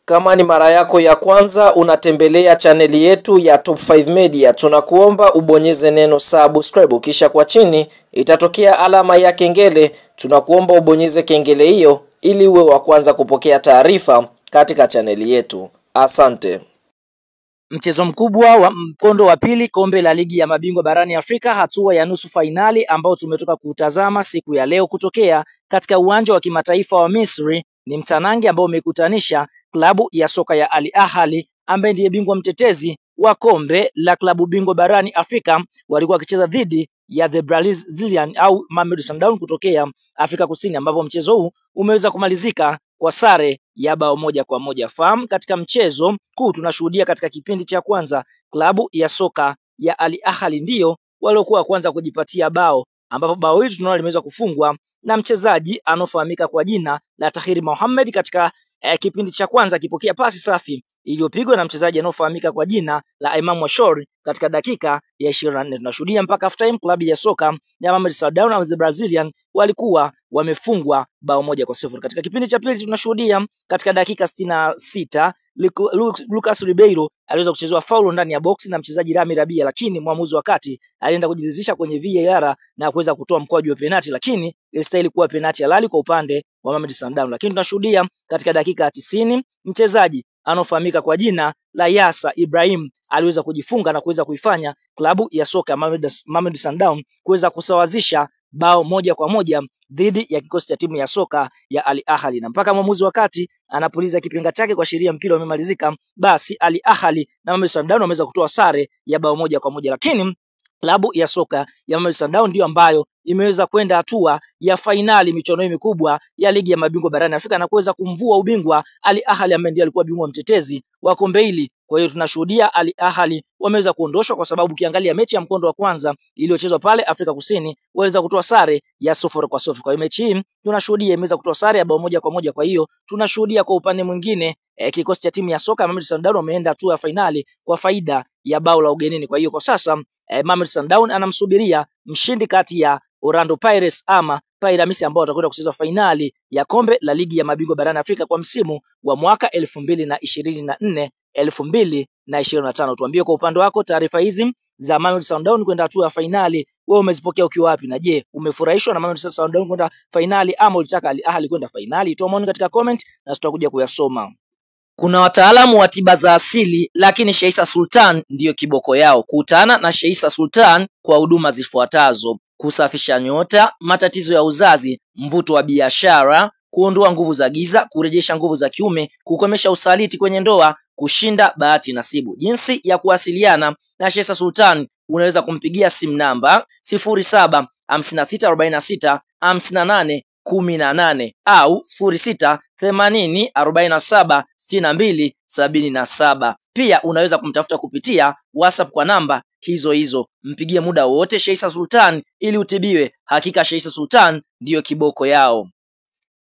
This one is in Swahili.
Kama ni mara yako ya kwanza unatembelea chaneli yetu ya Top 5 Media, tunakuomba ubonyeze neno subscribe, kisha kwa chini itatokea alama ya kengele. Tunakuomba ubonyeze kengele hiyo ili uwe wa kwanza kupokea taarifa katika chaneli yetu. Asante. Mchezo mkubwa wa mkondo wa pili kombe la ligi ya mabingwa barani Afrika, hatua ya nusu fainali ambao tumetoka kutazama siku ya leo kutokea katika uwanja wa kimataifa wa Misri, ni mtanange ambao umekutanisha klabu ya soka ya Al Ahly ambaye ndiye bingwa mtetezi wa kombe la klabu bingwa barani Afrika, walikuwa wakicheza dhidi ya The Brazilian au Mamelodi Sundowns kutokea Afrika Kusini, ambapo mchezo huu umeweza kumalizika kwa sare ya bao 1-1. Fahamu katika mchezo huu tunashuhudia katika kipindi cha kwanza klabu ya soka ya Al Ahly ndio waliokuwa kwanza kujipatia bao, ambapo bao hili tunaona limeweza kufungwa na mchezaji anofahamika kwa jina la Tahir Mohamed katika kipindi cha kwanza, akipokea pasi safi iliyopigwa na mchezaji anofahamika kwa jina la Imam Ashori katika dakika ya 24. Tunashuhudia mpaka half time klabu ya soka ya Mamelodi Sundowns na The Brazilian walikuwa wamefungwa bao 1-0. Katika kipindi cha pili tunashuhudia katika dakika 66 Lucas Ribeiro aliweza kuchezwa faulu ndani ya box na mchezaji Rami Rabia, lakini mwamuzi wa kati alienda kujiridhisha kwenye VAR na kuweza kutoa mkwaju wa penalti, lakini ilistahili kuwa penalti halali kwa upande wa Mamelodi Sundowns. Lakini tunashuhudia katika dakika 90 mchezaji anofahamika kwa jina la Yasa Ibrahim aliweza kujifunga na kuweza kuifanya klabu ya soka ya Mamelodi Sundowns kuweza kusawazisha bao 1-1 dhidi ya kikosi cha timu ya soka ya Al Ahly, na mpaka mwamuzi wakati anapuliza kipenga chake kwa sheria mpira umemalizika, basi Al Ahly na Mamelodi Sundowns wameweza kutoa sare ya bao 1-1. Lakini klabu ya soka ya Mamelodi Sundowns ndio ambayo imeweza kwenda hatua ya fainali michuano mikubwa ya ligi ya mabingwa barani Afrika na kuweza kumvua ubingwa Al Ahly ambaye ndiye alikuwa bingwa mtetezi wa kombe hili. Kwa hiyo tunashuhudia Al Ahly wameweza kuondoshwa kwa sababu ukiangalia mechi ya mkondo wa kwanza iliyochezwa pale Afrika Kusini waweza kutoa sare ya 0-0. Kwa hiyo mechi hii tunashuhudia imeweza kutoa sare ya bao 1-1. Kwa hiyo tunashuhudia kwa upande mwingine kikosi cha timu ya soka ya Mamelodi Sundowns wameenda hatua ya fainali kwa faida ya bao la ugenini. Kwa hiyo kwa sasa Mamelodi Sundowns anamsubiria mshindi kati ya Orlando Pirates ama Pyramids ambao watakwenda kucheza fainali ya kombe la ligi ya mabingwa barani Afrika kwa msimu wa mwaka 2024-2025. Tuambie kwa upande wako taarifa hizi za Mamelodi Sundowns kwenda hatua ya fainali, wewe umezipokea ukiwa wapi? Na je, umefurahishwa na Mamelodi Sundowns kwenda fainali ama ulitaka Al Ahly kwenda fainali? Toa maoni katika comment na tutakuja kuyasoma. Kuna wataalamu wa tiba za asili, lakini Sheisa Sultan ndiyo kiboko yao. Kutana na Sheisa Sultan kwa huduma zifuatazo: kusafisha nyota, matatizo ya uzazi, mvuto wa biashara, kuondoa nguvu za giza, kurejesha nguvu za kiume, kukomesha usaliti kwenye ndoa, kushinda bahati nasibu. Jinsi ya kuwasiliana na Sheisa Sultan: unaweza kumpigia simu namba 0756465818 au 0680476277. Pia unaweza kumtafuta kupitia WhatsApp kwa namba hizo hizo. Mpigie muda wote Sheisa Sultan ili utibiwe. Hakika Sheisa Sultan ndiyo kiboko yao.